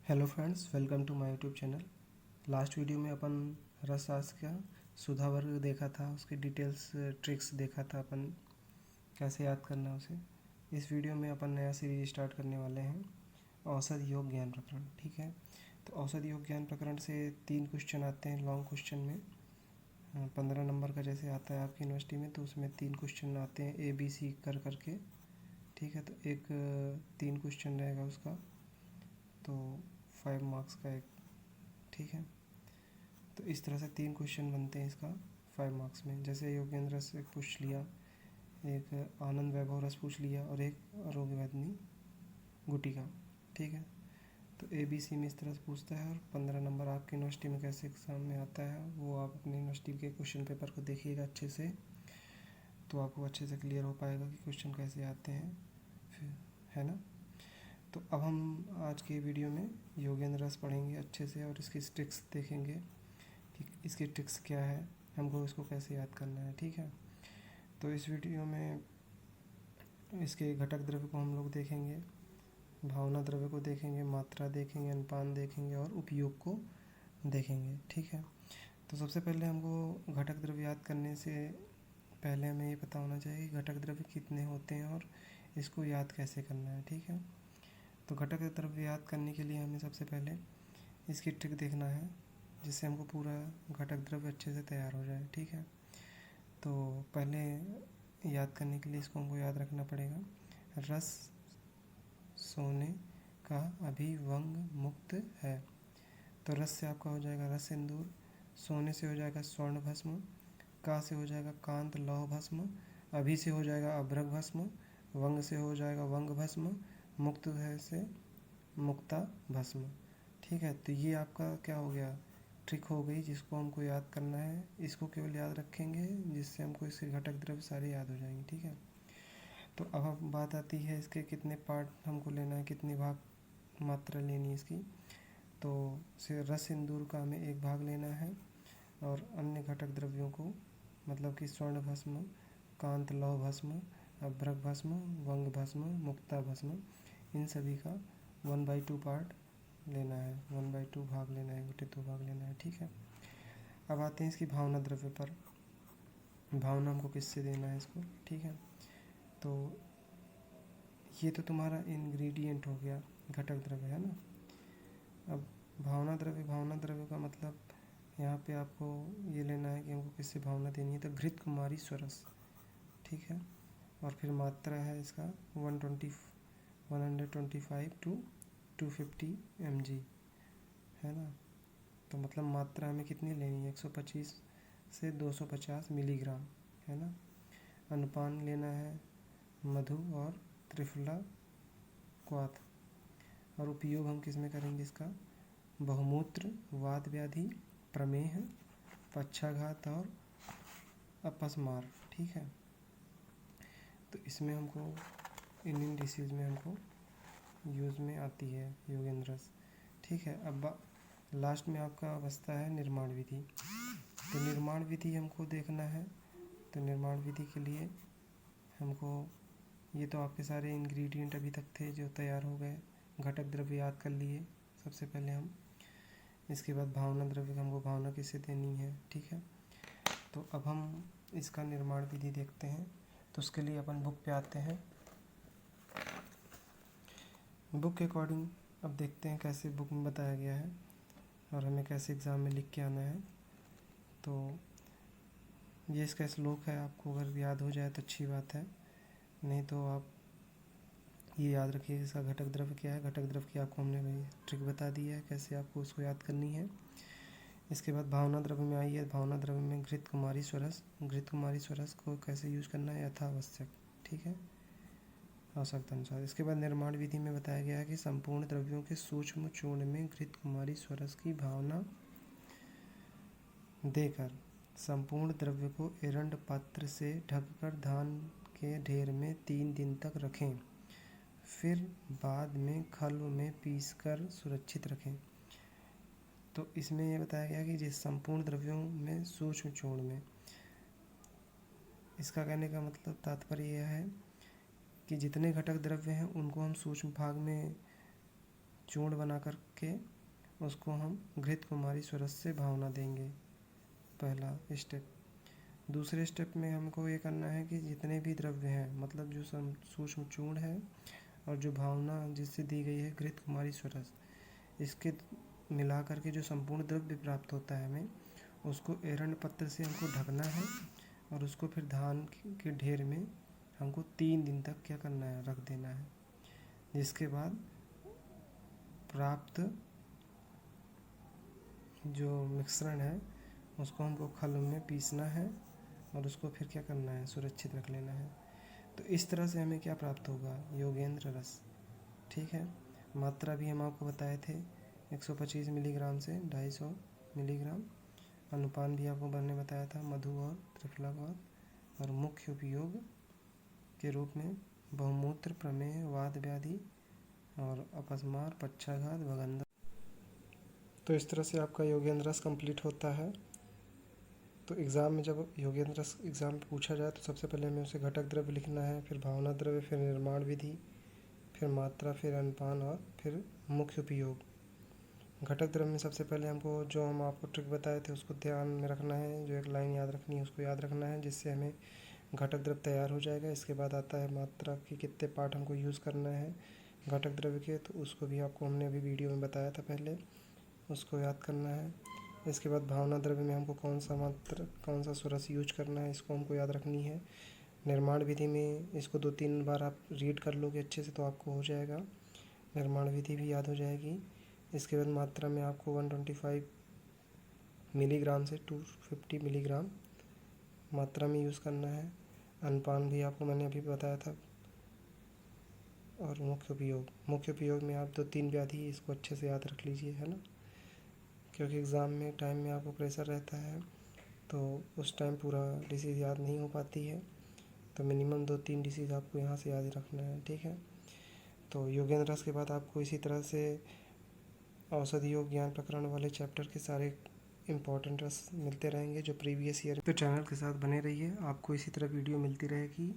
Hello friends, welcome to my YouTube channel. Last video में अपन रसशास्त्र का सुधा वर्ग देखा था, उसके डिटेल्स ट्रिक्स देखा था अपन कैसे याद करना उसे। इस वीडियो में अपन नया सीरीज स्टार्ट करने वाले हैं, औसत योग ज्ञान प्रकरण। ठीक है, तो औसत योग ज्ञान प्रकरण से 3 क्वेश्चन आते हैं लॉन्ग क्वेश्चन में। 15 नंबर का जैसे आता है आपकी यूनिवर्सिटी में, तो उसमें 3 क्वेश्चन आते हैं ABC कर करके। ठीक है, तो एक 3 क्वेश्चन रहेगा उसका, तो 5 मार्क्स का एक। ठीक है, तो इस तरह से 3 क्वेश्चन बनते हैं इसका 5 मार्क्स में। जैसे योगेंद्र रस एक पूछ लिया, एक आनंद वैभव रस पूछ लिया और एक रोगवेदनी गुटिका। ठीक है, तो ABC में इस तरह से पूछता है। और 15 नंबर आपकी यूनिवर्सिटी में कैसे एग्ज़ाम में आता है वो आप अपनी यूनिवर्सिटी के क्वेश्चन पेपर को देखिएगा अच्छे से, तो आपको अच्छे से क्लियर हो पाएगा कि क्वेश्चन कैसे आते हैं, फिर है ना। तो अब हम आज के वीडियो में योगेंद्र रस पढ़ेंगे अच्छे से और इसकी ट्रिक्स देखेंगे कि इसकी ट्रिक्स क्या है, हमको इसको कैसे याद करना है। ठीक है, तो इस वीडियो में इसके घटक द्रव्य को हम लोग देखेंगे, भावना द्रव्य को देखेंगे, मात्रा देखेंगे, अनुपान देखेंगे और उपयोग को देखेंगे। ठीक है, तो सबसे पहले हमको घटक द्रव्य याद करने से पहले हमें ये पता होना चाहिए कि घटक द्रव्य कितने होते हैं और इसको याद कैसे करना है। ठीक है, तो घटक द्रव्य याद करने के लिए हमें सबसे पहले इसकी ट्रिक देखना है, जिससे हमको पूरा घटक द्रव्य अच्छे से तैयार हो जाए। ठीक है, तो पहले याद करने के लिए इसको हमको याद रखना पड़ेगा। रस सोने का अभिवंग मुक्त है, तो रस से आपका हो जाएगा रस सिंदूर, सोने से हो जाएगा स्वर्ण भस्म, का से हो जाएगा कांत लौह भस्म, अभि से हो जाएगा अभ्रक भस्म, वंग से हो जाएगा वंग भस्म, मुक्त है से मुक्ता भस्म। ठीक है, तो ये आपका क्या हो गया, ट्रिक हो गई जिसको हमको याद करना है। इसको केवल याद रखेंगे जिससे हमको इसके घटक द्रव्य सारे याद हो जाएंगे। ठीक है, तो अब हम बात आती है इसके कितने पार्ट हमको लेना है, कितने भाग मात्रा लेनी है इसकी। तो रस सिंदूर का हमें 1 भाग लेना है और अन्य घटक द्रव्यों को, मतलब कि स्वर्ण भस्म, कांत लौह भस्म, अभ्रक भस्म, वंग भस्म, मुक्ता भस्म, इन सभी का 1/2 पार्ट लेना है, 1/2 भाग लेना है, 1/2 भाग लेना है। ठीक है, अब आते हैं इसकी भावना द्रव्य पर। भावना हमको किससे देना है इसको। ठीक है, तो ये तो तुम्हारा इंग्रेडिएंट हो गया, घटक द्रव्य है ना। अब भावना द्रव्य का मतलब यहाँ पे आपको ये लेना है कि हमको किससे भावना देनी है, तो घृत कुमारी स्वरस। ठीक है, और फिर मात्रा है इसका 125 टू 250 mg, है ना। तो मतलब मात्रा हमें कितनी लेनी है, 125 से 250 मिलीग्राम, है ना। अनुपान लेना है मधु और त्रिफला क्वाथ। और उपयोग हम किस में करेंगे इसका, बहुमूत्र, वात व्याधि, प्रमेह, पक्षाघात और अपस्मार। ठीक है, तो इसमें हमको इंडियन डिसीज़ में हमको यूज़ में आती है योगेंद्र रस। ठीक है, अब लास्ट में आपका बचता है निर्माण विधि। तो निर्माण विधि हमको देखना है, तो निर्माण विधि के लिए हमको, ये तो आपके सारे इंग्रेडिएंट अभी तक थे जो तैयार हो गए, घटक द्रव्य याद कर लिए सबसे पहले हम। इसके बाद भावना द्रव्य, हमको भावना किससे देनी है। ठीक है, तो अब हम इसका निर्माण विधि देखते हैं। तो उसके लिए अपन बुक पे आते हैं। बुक के अकॉर्डिंग अब देखते हैं कैसे बुक में बताया गया है और हमें कैसे एग्ज़ाम में लिख के आना है। तो ये इसका श्लोक है, आपको अगर याद हो जाए तो अच्छी बात है, नहीं तो आप ये याद रखिए इसका घटक द्रव्य क्या है। घटक द्रव्य की आपको हमने वही ट्रिक बता दी है कैसे आपको उसको याद करनी है। इसके बाद भावना द्रव्य में आई है। भावना द्रव्य में घृत कुमारी स्वरस, घृत कुमारी स्वरस को कैसे यूज करना है, यथावश्यक। ठीक है, आवश्यकता अनुसार। इसके बाद निर्माण विधि में बताया गया है कि संपूर्ण द्रव्यों के सूक्ष्म चूर्ण में घृत कुमारी स्वरस की भावना देकर संपूर्ण द्रव्य को एरंड पात्र से ढककर धान के ढेर में 3 दिन तक रखें, फिर बाद में खल्व में पीसकर सुरक्षित रखें। तो इसमें यह बताया गया कि जिस संपूर्ण द्रव्यों में सूक्ष्म चूर्ण में, इसका कहने का मतलब तात्पर्य यह है कि जितने घटक द्रव्य हैं उनको हम सूक्ष्म भाग में चूर्ण बना कर के उसको हम घृत कुमारी स्वरस से भावना देंगे, पहला स्टेप। दूसरे स्टेप में हमको ये करना है कि जितने भी द्रव्य हैं, मतलब जो सूक्ष्म चूर्ण है और जो भावना जिससे दी गई है घृत कुमारी स्वरस, इसके मिला करके जो संपूर्ण द्रव्य प्राप्त होता है हमें, उसको एरंड पत्र से हमको ढकना है और उसको फिर धान के ढेर में हमको 3 दिन तक क्या करना है, रख देना है। जिसके बाद प्राप्त जो मिश्रण है उसको हमको खल में पीसना है और उसको फिर क्या करना है, सुरक्षित रख लेना है। तो इस तरह से हमें क्या प्राप्त होगा, योगेंद्र रस। ठीक है, मात्रा भी हम आपको बताए थे 125 मिलीग्राम से 250 मिलीग्राम। अनुपान भी आपको मैंने बताया था, मधु और त्रिफलावात। और मुख्य उपयोग के रूप में बहुमूत्र, प्रमेह, वात व्याधि और अपस्मार, पक्षाघात, भगंदर। तो इस तरह से आपका योगेंद्र रस कंप्लीट होता है। तो एग्ज़ाम में जब योगेंद्र रस एग्ज़ाम में पूछा जाए तो सबसे पहले हमें उसे घटक द्रव्य लिखना है, फिर भावना द्रव्य, फिर निर्माण विधि, फिर मात्रा, फिर अनुपान और फिर मुख्य उपयोग। घटक द्रव्य में सबसे पहले हमको जो हम आपको ट्रिक बताए थे उसको ध्यान में रखना है, जो एक लाइन याद रखनी है उसको याद रखना है, जिससे हमें घटक द्रव्य तैयार हो जाएगा। इसके बाद आता है मात्रा की कितने पार्ट हमको यूज़ करना है घटक द्रव्य के, तो उसको भी आपको हमने अभी वीडियो में बताया था पहले, उसको याद करना है। इसके बाद भावना द्रव्य में हमको कौन सा मात्रा, कौन सा स्वरस यूज करना है, इसको हमको याद रखनी है। निर्माण विधि में इसको 2-3 बार आप रीड कर लोगे अच्छे से तो आपको हो जाएगा, निर्माण विधि भी याद हो जाएगी। इसके बाद मात्रा में आपको 125 मिलीग्राम से 250 मिलीग्राम मात्रा में यूज़ करना है। अनुपान भी आपको मैंने अभी बताया था। और मुख्य उपयोग में आप 2-3 व्याधि इसको अच्छे से याद रख लीजिए, है ना, क्योंकि एग्ज़ाम में टाइम में आपको प्रेशर रहता है तो उस टाइम पूरा डिसीज़ याद नहीं हो पाती है, तो मिनिमम 2-3 डिसीज़ आपको यहाँ से याद रखना है। ठीक है, तो योगेंद्र रस के बाद आपको इसी तरह से औषधि योग ज्ञान प्रकरण वाले चैप्टर के सारे इम्पोर्टेंट रस मिलते रहेंगे जो प्रीवियस ईयर। तो चैनल के साथ बने रहिए, आपको इसी तरह वीडियो मिलती रहेगी।